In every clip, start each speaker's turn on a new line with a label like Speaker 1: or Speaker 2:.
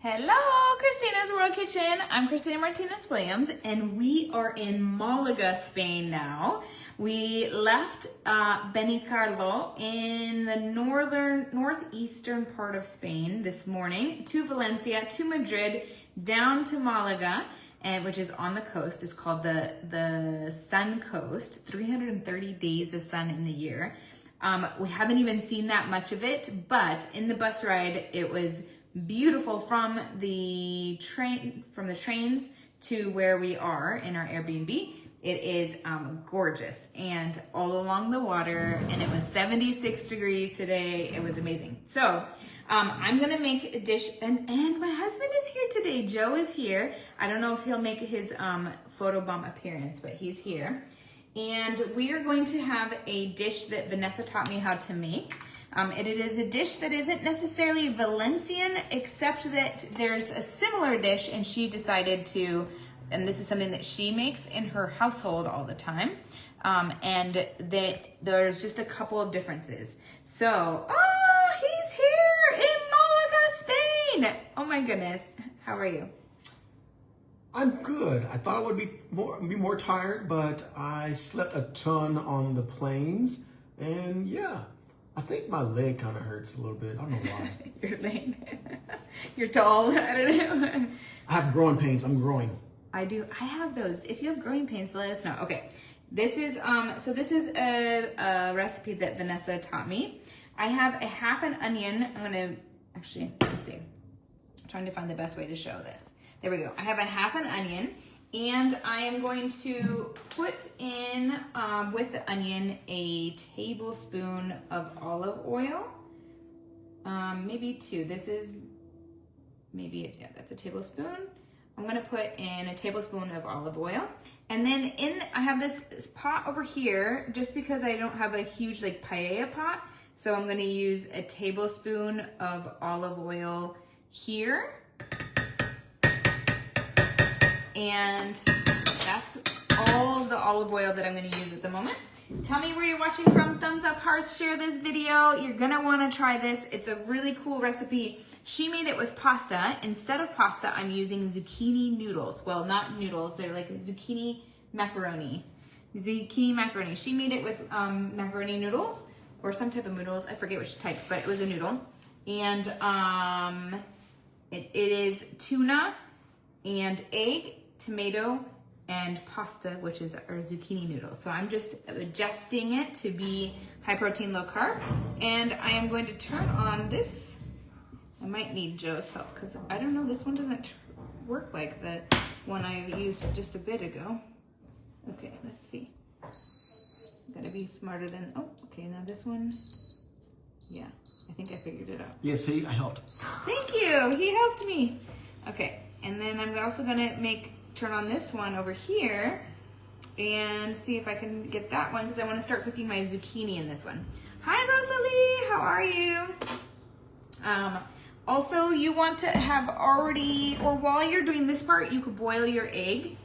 Speaker 1: Hello, Christina's World Kitchen. I'm Christina Martinez Williams, and we are in Malaga, Spain now. We left Benicarlo in the northeastern part of Spain this morning to Valencia, to Madrid, down to Malaga, and which is on the coast. It's called the Sun Coast. 330 days of sun in the year. We haven't even seen that much of it, but in the bus ride, it was beautiful from the trains to where we are in our Airbnb. It is gorgeous and all along the water, and it was 76 degrees today. It was amazing. So I'm gonna make a dish, and my husband is here today. Joe is here. I don't know if he'll make his photobomb appearance, but he's here. And we are going to have a dish that Vanessa taught me how to make. It is a dish that isn't necessarily Valencian, except that there's a similar dish, and she decided to, and this is something that she makes in her household all the time, and that there's just a couple of differences. So, he's here in Malaga, Spain! Oh my goodness, how are you?
Speaker 2: I'm good. I thought I would be more tired, but I slept a ton on the planes, and yeah, I think my leg kind of hurts a little bit. I don't know why.
Speaker 1: Your leg? You're tall. I don't know.
Speaker 2: I have growing pains. I'm growing.
Speaker 1: I do. I have those. If you have growing pains, let us know. Okay. This is this is a recipe that Vanessa taught me. I have a half an onion. I'm gonna actually let's see. I'm trying to find the best way to show this. There we go. I have a half an onion, and I am going to put in, with the onion, a tablespoon of olive oil. Maybe two. This is yeah, that's a tablespoon. I'm gonna put in a tablespoon of olive oil. And then I have this pot over here, just because I don't have a huge like paella pot. So I'm gonna use a tablespoon of olive oil here. And that's all the olive oil that I'm going to use at the moment. Tell me where you're watching from. Thumbs up, hearts, share this video. You're going to want to try this. It's a really cool recipe. She made it with pasta. Instead of pasta, I'm using zucchini noodles. Well, not noodles. They're like zucchini macaroni. Zucchini macaroni. She made it with macaroni noodles or some type of noodles. I forget which type, but it was a noodle. And it is tuna and egg, tomato, and pasta, which is our zucchini noodles. So I'm just adjusting it to be high protein, low carb. And I am going to turn on this. I might need Joe's help because I don't know, this one doesn't work like the one I used just a bit ago. Okay, let's see. Gotta be smarter than, okay, now this one, yeah, I think I figured it out.
Speaker 2: Yeah, see, I helped.
Speaker 1: Thank you, he helped me. Okay. And then I'm also gonna turn on this one over here and see if I can get that one, because I wanna start cooking my zucchini in this one. Hi Rosalie, how are you? Also, you want to have already, or while you're doing this part, you could boil your egg,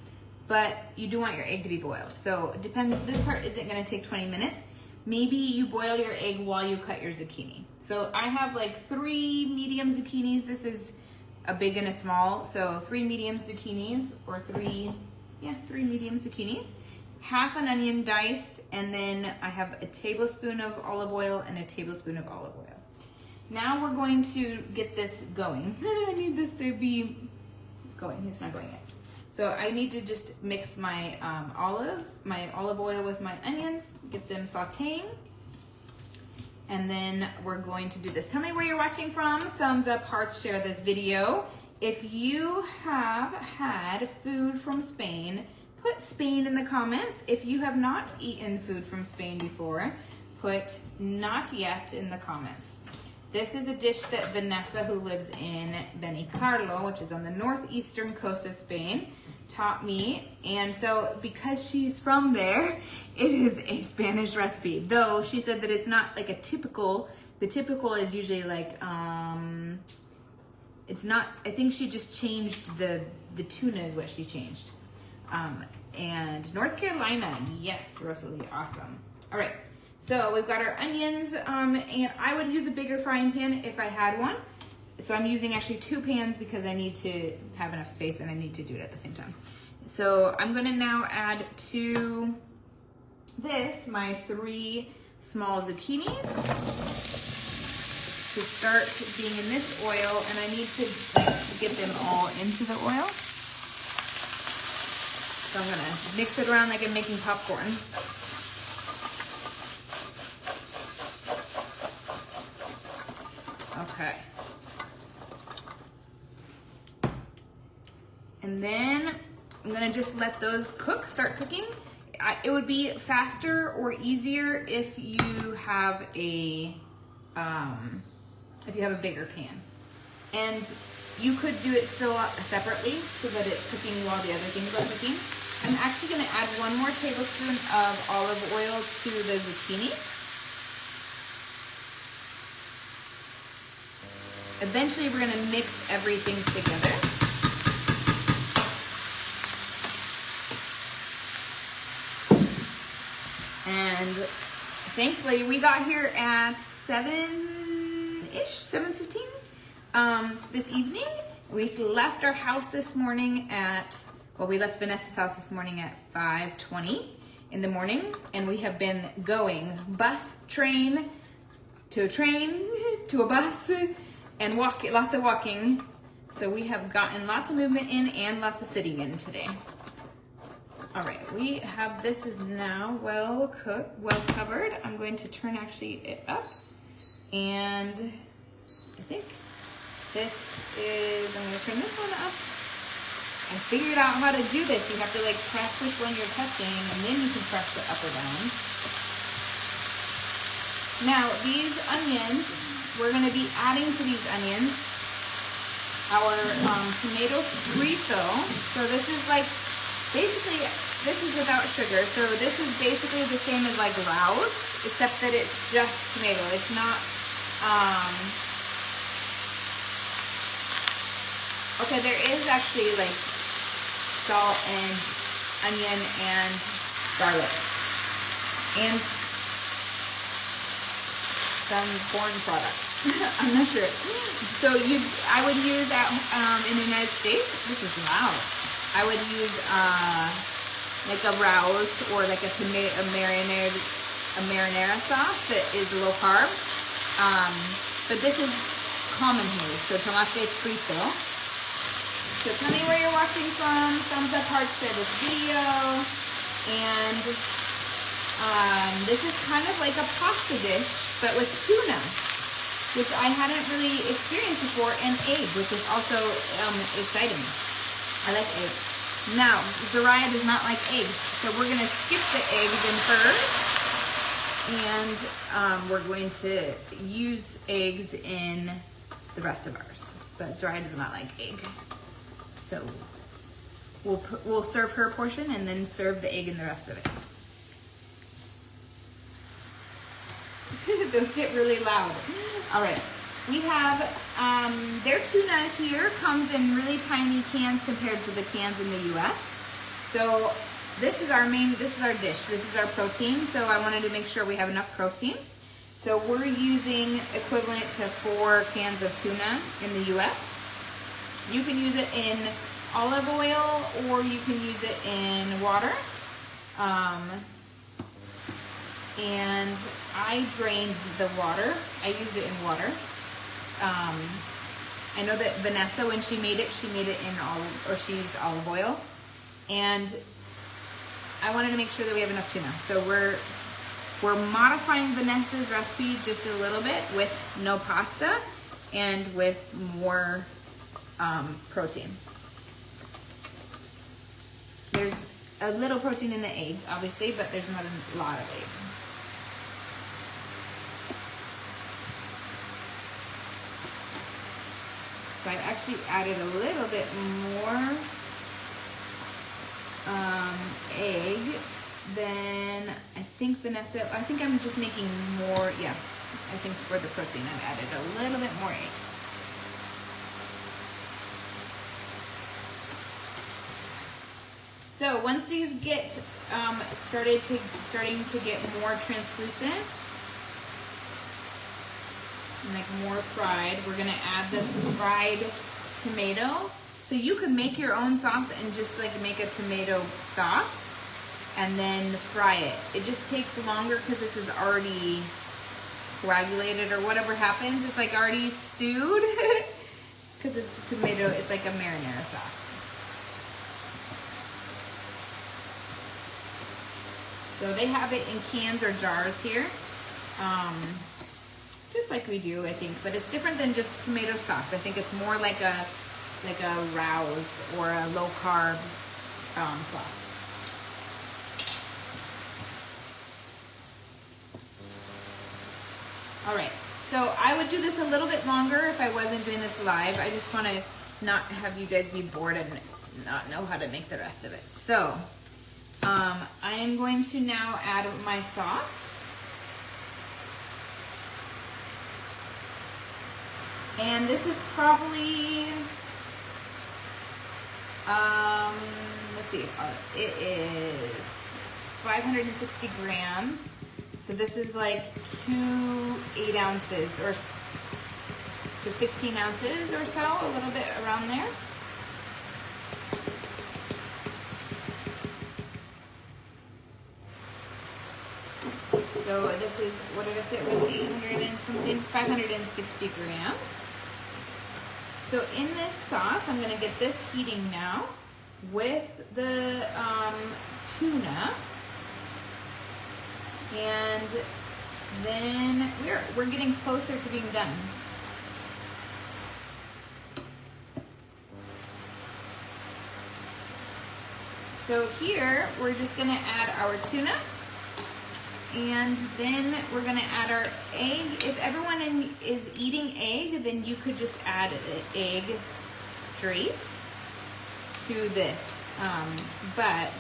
Speaker 1: but you do want your egg to be boiled. So it depends, this part isn't gonna take 20 minutes. Maybe you boil your egg while you cut your zucchini. So I have like 3 medium zucchinis. This is a big and a small, so 3 medium zucchinis, or 3 medium zucchinis, half an onion diced, and then I have a tablespoon of olive oil and a tablespoon of olive oil. Now we're going to get this going. I need this to be going. It's not going yet. So I need to just mix my olive oil with my onions, get them sauteing. And then we're going to do this. Tell me where you're watching from. Thumbs up, hearts, share this video. If you have had food from Spain, put Spain in the comments. If you have not eaten food from Spain before, put not yet in the comments. This is a dish that Vanessa, who lives in Benicarlo, which is on the northeastern coast of Spain, taught me. And so because she's from there, it is a Spanish recipe, though she said that it's not like a typical. The typical is usually like it's not, I think she just changed the tuna is what she changed. And North Carolina, yes, Rosalie, awesome. All right, so we've got our onions, and I would use a bigger frying pan if I had one. so I'm using actually 2 pans because I need to have enough space and I need to do it at the same time. So I'm gonna now add to this my 3 small zucchinis to start being in this oil, and I need to get them all into the oil. So I'm gonna mix it around like I'm making popcorn. Okay. And then I'm gonna just let those start cooking. It would be faster or easier if you have a bigger pan. And you could do it still separately so that it's cooking while the other things are cooking. I'm actually gonna add 1 more tablespoon of olive oil to the zucchini. Eventually we're gonna mix everything together. And thankfully we got here at 7:15 this evening. We left our house this morning we left Vanessa's house this morning at 5:20 in the morning, and we have been going bus, train, to a bus, and lots of walking. So we have gotten lots of movement in and lots of sitting in today. All right, this is now well cooked, well covered. I'm going to turn it up, and I think I'm gonna turn this one up. I figured out how to do this. You have to press which one you're touching, and then you can press it up or down. Now, these onions, we're gonna be adding to these onions our tomato frito. So this is basically, this is without sugar. So this is basically the same as Rao's, except that it's just tomato. It's not, okay, there is actually salt and onion and garlic and some corn products. I'm not sure. So I would use in the United States, this is loud. I would use a Rao's or a marinara sauce that is low carb. But this is common here, so tomate frito. So tell me where you're watching from. Thumbs up, hearts, share this video. And this is kind of like a pasta dish, but with tuna, which I hadn't really experienced before, and egg, which is also exciting. I like eggs. Now, Zariah does not like eggs, so we're gonna skip the eggs in first, and we're going to use eggs in the rest of ours. But Zariah does not like egg. So we'll serve her portion and then serve the egg in the rest of it. Those get really loud. All right, we have their tuna here comes in really tiny cans compared to the cans in the U.S. So this is our dish. This is our protein. So I wanted to make sure we have enough protein. So we're using equivalent to 4 cans of tuna in the U.S. You can use it in olive oil or you can use it in water. And I drained the water. I used it in water. I know that Vanessa, when she made it in she used olive oil. And I wanted to make sure that we have enough tuna. So we're modifying Vanessa's recipe just a little bit with no pasta and with more protein. There's a little protein in the egg, obviously, but there's not a lot of egg. So I actually added a little bit more egg than I think Vanessa. I think I'm just making more. Yeah, I think for the protein I've added a little bit more egg. So once these get starting to get more translucent, Make more fried. We're gonna add the fried tomato. So you could make your own sauce and just like make a tomato sauce and then fry it. It just takes longer because this is already coagulated or whatever happens. It's like already stewed because it's tomato, it's like a marinara sauce. So they have it in cans or jars here. Just like we do, I think, but it's different than just tomato sauce. I think it's more like a Rouse or a low carb sauce. All right, so I would do this a little bit longer if I wasn't doing this live. I just want to not have you guys be bored and not know how to make the rest of it. So I am going to now add my sauce. And this is probably, let's see, it is 560 grams. So this is like 2 8 ounces, or so 16 ounces or so, a little bit around there. So this is, what did I say, it was 800 and something, 560 grams. So in this sauce, I'm gonna get this heating now with the tuna. And then we're getting closer to being done. So here, we're just gonna add our tuna. And then we're gonna add our egg. If everyone is eating egg, then you could just add an egg straight to this. But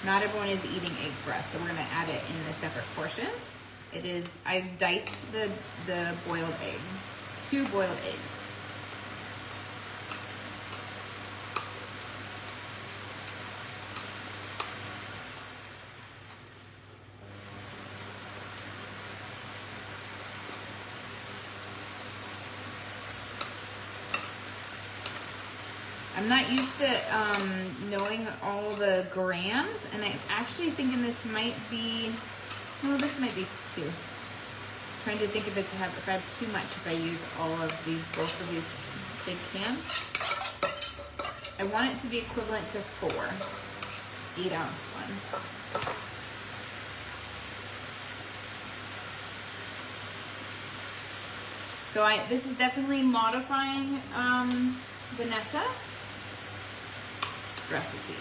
Speaker 1: not everyone is eating egg for us, so we're gonna add it in the separate portions. It is, I've diced the boiled egg, 2 boiled eggs. I'm not used to knowing all the grams, and I'm actually thinking this might be, no, this might be 2. Trying to think if I have too much if I use all of these, both of these big cans. I want it to be equivalent to 4 8 ounce ones. So this is definitely modifying Vanessa's recipe.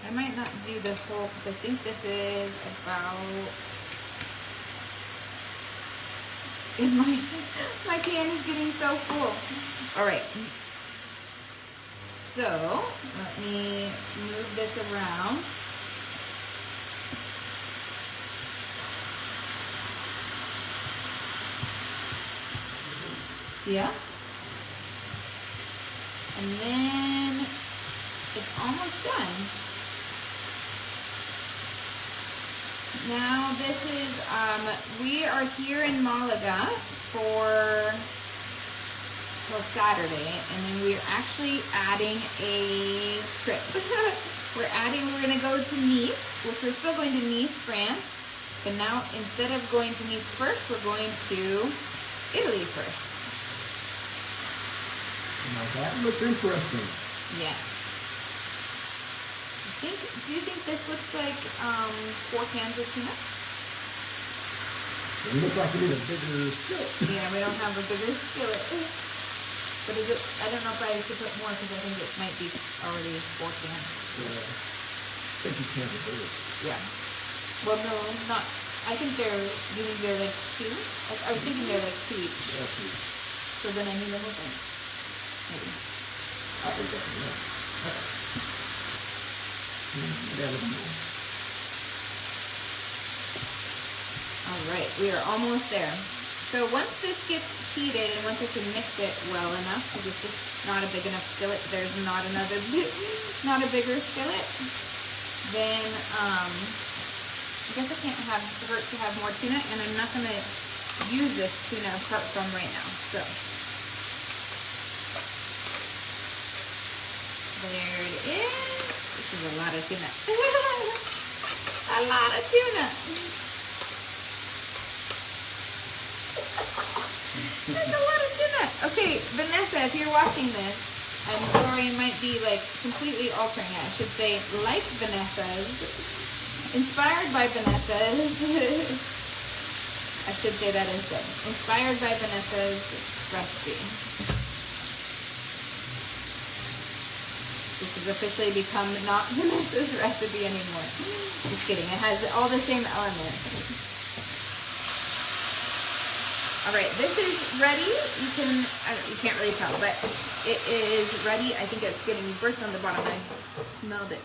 Speaker 1: I might not do the whole, because I think this is about, my pan is getting so full. All right, so let me move this around. Yeah. And then it's almost done. Now this is, we are here in Malaga till Saturday, and then we're actually adding a trip. we're gonna go to Nice, which we're still going to Nice, France, but now instead of going to Nice first, we're going to Italy first.
Speaker 2: Now that looks interesting.
Speaker 1: Yes. Do you think this looks like 4 cans of tuna?
Speaker 2: It looks like we need a bigger skillet.
Speaker 1: Yeah, we don't have a bigger skillet. But is it, I don't know if I should put more because I think it might be already 4 cans.
Speaker 2: Yeah. I think you can be bigger.
Speaker 1: Yeah. Well, no, not. I think you think they're like 2? I was thinking they're like 2 each.
Speaker 2: Yeah, 2.
Speaker 1: So then I need the whole thing. Maybe.
Speaker 2: I think that's enough.
Speaker 1: All right, we are almost there. So once this gets heated and once I can mix it well enough, because it's just not a big enough skillet, there's not a bigger skillet. then I guess I can't hurt to have more tuna, and I'm not gonna use this tuna apart from right now. So there it is. This is a lot of tuna. A lot of tuna. That's a lot of tuna. Okay, Vanessa, if you're watching this, I'm sorry, it might be like completely altering it. I should say like Vanessa's, inspired by Vanessa's. I should say that instead. Inspired by Vanessa's recipe. This has officially become not Vanessa's recipe anymore. Just kidding. It has all the same elements. All right, this is ready. You can't really tell, but it is ready. I think it's getting burnt on the bottom. I smelled it.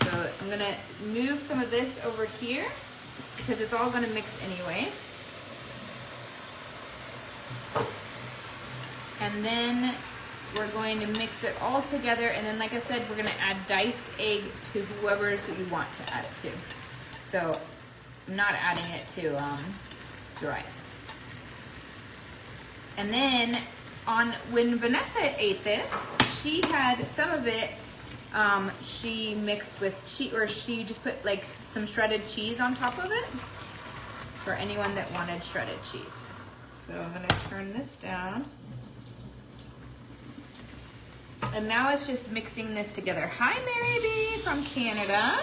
Speaker 1: So I'm gonna move some of this over here because it's all gonna mix anyways. And then we're going to mix it all together. And then, like I said, we're gonna add diced egg to whoever's you want to add it to. So I'm not adding it to Zuriah's. And then when Vanessa ate this, she had some of it, she mixed with cheese, or she just put like some shredded cheese on top of it for anyone that wanted shredded cheese. So I'm gonna turn this down. And now it's just mixing this together. Hi, Mary B from Canada.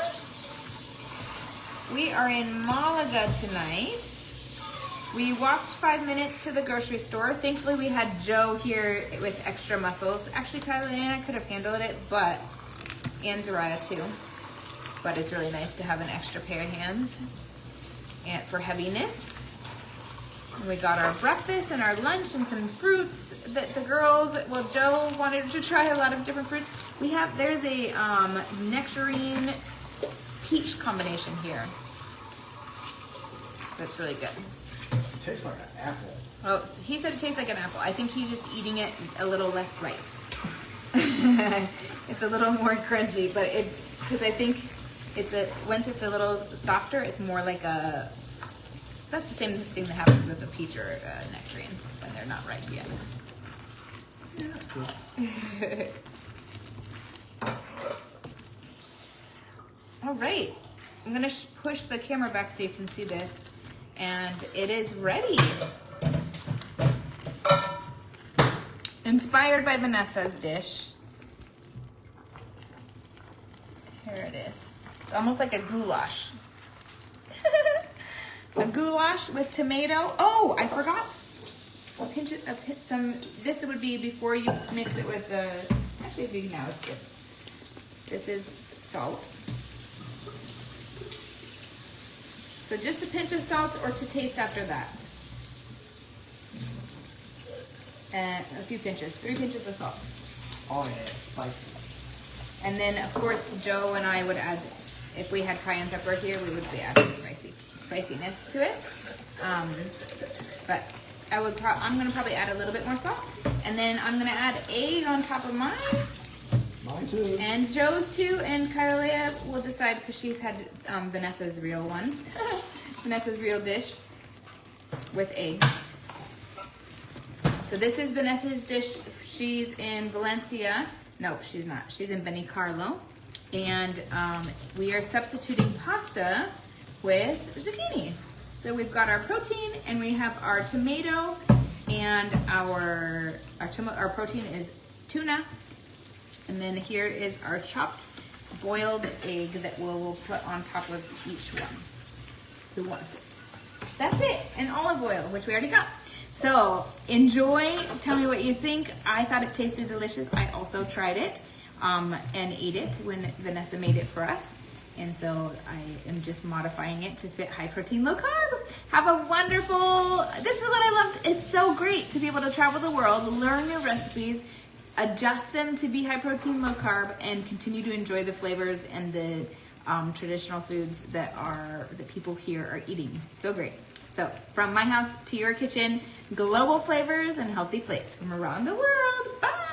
Speaker 1: We are in Malaga tonight. We walked 5 minutes to the grocery store. Thankfully, we had Joe here with extra muscles. Actually, Kylie and I could have handled it, and Zuriah too. But it's really nice to have an extra pair of hands and for heaviness. And we got our breakfast and our lunch and some fruits that the girls, Joe wanted to try a lot of different fruits. There's a nectarine peach combination here. That's really good.
Speaker 2: It tastes like an apple.
Speaker 1: Oh, he said it tastes like an apple. I think he's just eating it a little less ripe. It's a little more crunchy, but because I think once it's a little softer, it's more like that's the same thing that happens with a peach or a nectarine when they're not ripe yet.
Speaker 2: Yeah, that's cool.
Speaker 1: All right, I'm gonna push the camera back so you can see this. And it is ready. Inspired by Vanessa's dish. Here it is. It's almost like a goulash. A goulash with tomato. Oh, I forgot. This would be before you mix it with the, actually big now is good. This is salt. So just a pinch of salt or to taste after that. And a few pinches, 3 pinches of salt.
Speaker 2: Oh yeah, spicy.
Speaker 1: And then of course Joe and I would add, if we had cayenne pepper here, we would be adding spiciness to it. But I'm gonna probably add a little bit more salt. And then I'm gonna add egg on top of mine.
Speaker 2: Mine too.
Speaker 1: And Joe's too, and Kylia will decide because she's had Vanessa's real one. Vanessa's real dish with egg. So this is Vanessa's dish. She's in Valencia. No, she's not. She's in Benicarlo. And we are substituting pasta with zucchini. So we've got our protein and we have our tomato, and our protein is tuna. And then here is our chopped boiled egg that we'll put on top of each one. Who wants it? That's it. And olive oil, which we already got. So enjoy. Tell me what you think. I thought it tasted delicious. I also tried it and ate it when Vanessa made it for us. And so I am just modifying it to fit high protein, low carb. Have a wonderful, this is what I love. It's so great to be able to travel the world, learn new recipes, adjust them to be high protein, low carb, and continue to enjoy the flavors and the traditional foods that people here are eating. So great. So from my house to your kitchen, global flavors and healthy plates from around the world. Bye.